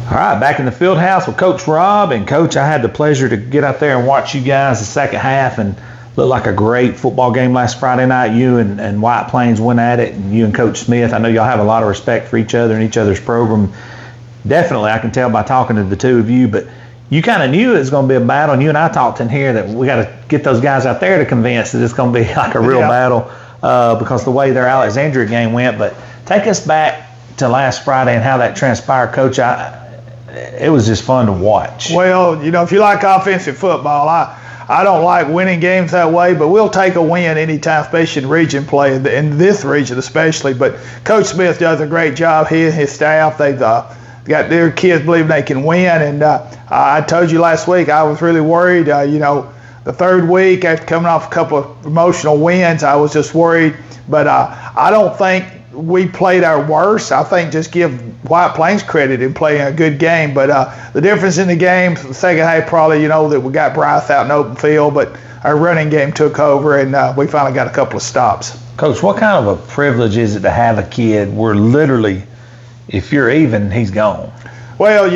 All right, back in the field house with Coach Rob. And Coach, I had the pleasure to get out there and watch you guys the second half, and looked like a great football game last Friday night. You and White Plains went at it, and you and Coach Smith. I know y'all have a lot of respect for each other and each other's program. Definitely, I can tell by talking to the two of you, but you kind of knew it was going to be a battle, and you and I talked in here that we got to get those guys out there to convince that it's going to be like a real battle because the way their Alexandria game went. But take us back to last Friday and how that transpired, Coach. It was just fun to watch. Well, if you like offensive football, I don't like winning games that way, but we'll take a win anytime, especially in region play, in this region especially. But Coach Smith does a great job. He and his staff, they've got their kids believe they can win. And I told you last week I was really worried. The third week after coming off a couple of emotional wins, I was just worried. But I don't think we played our worst. I think just give White Plains credit in playing a good game. But the difference in the game, the second half, probably, that we got Bryce out in open field, but our running game took over, and we finally got a couple of stops. Coach, what kind of a privilege is it to have a kid where literally, if you're even, he's gone? Well,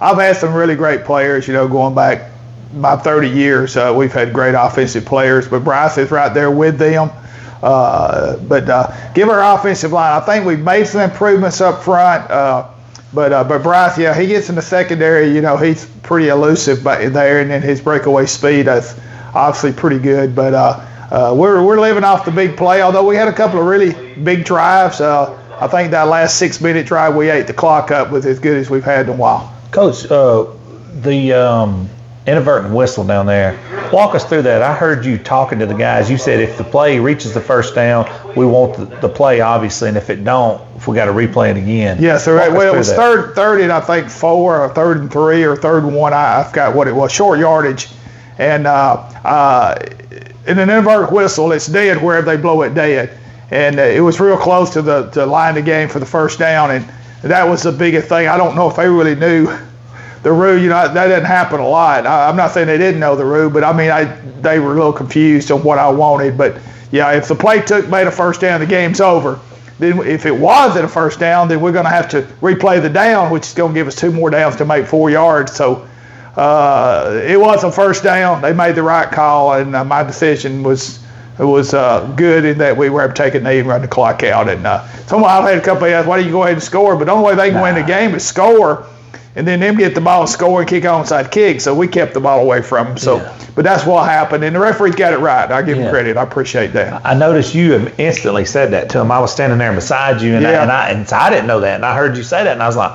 I've had some really great players, going back my 30 years. We've had great offensive players, but Bryce is right there with them. But give our offensive line. I think we've made some improvements up front. But Bryce, he gets in the secondary. He's pretty elusive there, and then his breakaway speed is obviously pretty good. But we're living off the big play. Although we had a couple of really big drives. I think that last 6-minute drive we ate the clock up was as good as we've had in a while. Coach, the inadvertent whistle down there. Walk us through that. I heard you talking to the guys. You said if the play reaches the first down, we want the play, obviously, and if it don't, if we got to replay it again. Yeah, so it was third and I think 4, or 3rd and 3, or 3rd and 1. I forgot what it was. Short yardage, and in an inadvertent whistle, it's dead wherever they blow it dead, and it was real close to the line of the game for the first down, and that was the biggest thing. I don't know if they really knew the rule. That doesn't happen a lot. I'm not saying they didn't know the rule, but they were a little confused on what I wanted. But yeah, if the play made a first down, the game's over. Then if it wasn't a first down, then we're going to have to replay the down, which is going to give us 2 more downs to make 4 yards. So it was a first down. They made the right call, and my decision was good in that we were able to take a knee and run the clock out. And I've had a couple of guys, why do you go ahead and score? But the only way they can win the game is score, and then them get the ball, score, and kick onside kick. So we kept the ball away from them. So, but that's what happened, and the referees got it right. I give them credit. I appreciate that. I noticed you instantly said that to him. I was standing there beside you, and so I didn't know that, and I heard you say that, and I was like,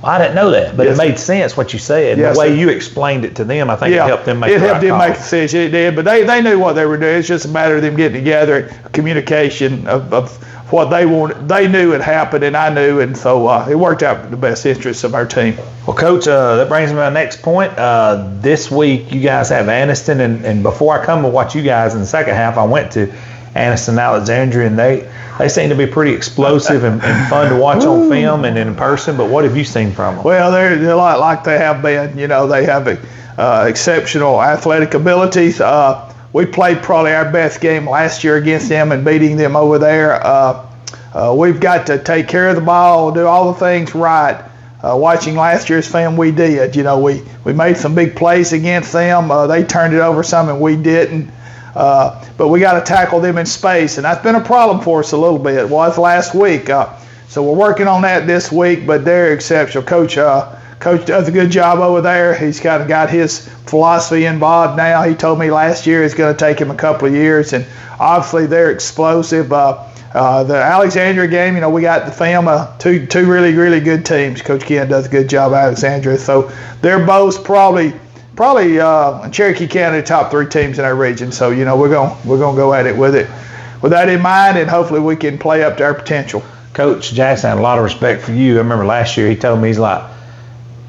well, I didn't know that, but it made sense what you said. The way you explained it to them, I think it helped them make the right call. It helped them make the decision. It did, but they knew what they were doing. It's just a matter of them getting together, communication of what they wanted. They knew it happened, and I knew, and so it worked out in the best interests of our team. Well, Coach, that brings me to my next point. This week, you guys have Anniston, and before I come to watch you guys in the second half, I went to Anniston, Alexandria, and they seem to be pretty explosive and fun to watch on film and in person. But what have you seen from them? Well, they're a lot like they have been. They have exceptional athletic abilities. We played probably our best game last year against them and beating them over there. We've got to take care of the ball, do all the things right. Watching last year's film, we did. We made some big plays against them. They turned it over some, and we didn't. But we got to tackle them in space, and that's been a problem for us a little bit. It was last week. So we're working on that this week, but they're exceptional. Coach does a good job over there. He's kind of got his philosophy involved now. He told me last year it's going to take him a couple of years, and obviously they're explosive. The Alexandria game, we got the film, two really, really good teams. Coach Ken does a good job at Alexandria. So they're both probably in Cherokee County, the top 3 teams in our region. So, we're going to go at it with that in mind, and hopefully we can play up to our potential. Coach Jackson had a lot of respect for you. I remember last year he told me, he's like,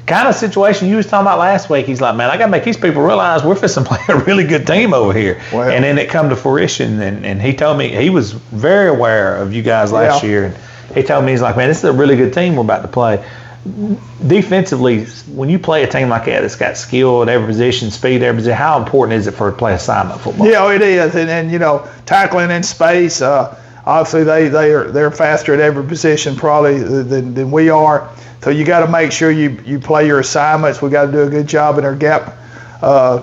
kind of situation you was talking about last week. He's like, man, I got to make these people realize we're fixing to play a really good team over here. Well, and then it come to fruition. And he told me he was very aware of you guys last year. And he told me, he's like, man, this is a really good team we're about to play. Defensively, when you play a team like that that's got skill at every position, speed at every position, how important is it for to play assignment football? Yeah, it is. And you know, tackling in space, obviously they're faster at every position probably than we are. So you got to make sure you play your assignments. We got to do a good job in our gap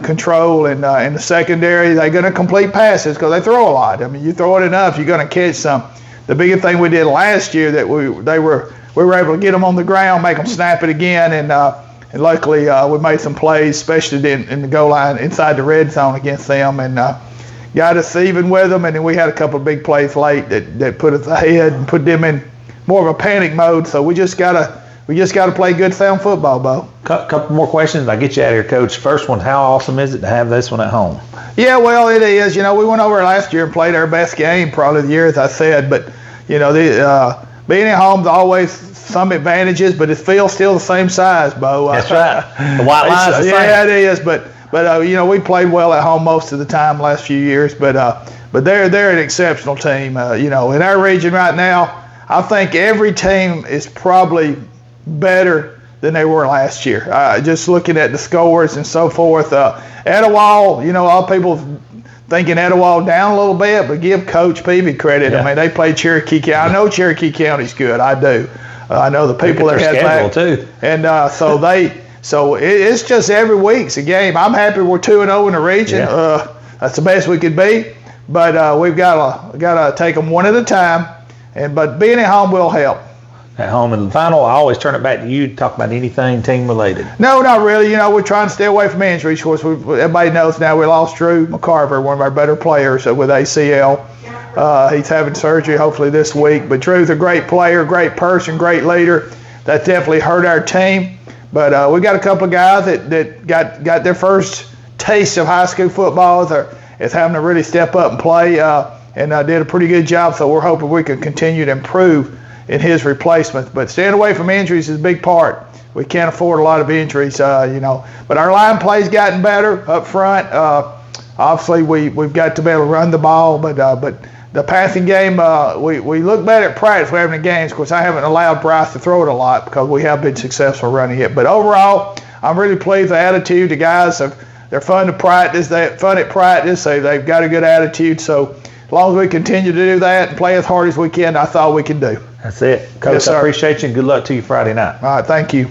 control, and in the secondary they're going to complete passes because they throw a lot. I mean, you throw it enough, you're going to catch some. The biggest thing we did last year that we were able to get them on the ground, make them snap it again, and luckily we made some plays, especially in the goal line inside the red zone against them, and got us even with them. And then we had a couple of big plays late that put us ahead and put them in more of a panic mode. So we just gotta play good sound football, Bo. Couple more questions. I'll get you out of here, Coach. First one, how awesome is it to have this one at home? Yeah, well, it is. You know, we went over last year and played our best game probably the year, as I said. But, you know, being at home is always some advantages, but it feels still the same size, Bo. That's right. The white line's the same. Yeah, it is. But you know, we played well at home most of the time last few years. But they're an exceptional team. You know, in our region right now, I think every team is probably better than they were last year. Just looking at the scores and so forth. Etowah, you know, all people thinking Etowah down a little bit, but give Coach Peavy credit. Yeah. I mean, they played Cherokee County. I know Cherokee County's good. I do. I know the people that had back too. And so it's just every week's a game. I'm happy we're 2-0 in the region. Yeah. That's the best we could be. But we've got to take them one at a time. But being at home will help. At home. And the final, I always turn it back to you to talk about anything team related. No, not really. You know, we're trying to stay away from injuries. Of course, everybody knows now we lost Drew McCarver, one of our better players with ACL. He's having surgery hopefully this week. But Drew's a great player, great person, great leader. That definitely hurt our team. But we got a couple of guys that got their first taste of high school football. Is having to really step up and play, and did a pretty good job. So we're hoping we can continue to improve in his replacement. But staying away from injuries is a big part. We can't afford a lot of injuries, you know. But our line play's gotten better up front. Obviously, we've got to be able to run the ball, but the passing game, we look better at practice. We're having the games. Of course, I haven't allowed Bryce to throw it a lot because we have been successful running it. But overall, I'm really pleased with the attitude. The guys they're fun to practice. They're fun at practice. They've got a good attitude. So as long as we continue to do that and play as hard as we can, that's all we can do. That's it. Coach, yes, I appreciate you, and good luck to you Friday night. All right, thank you.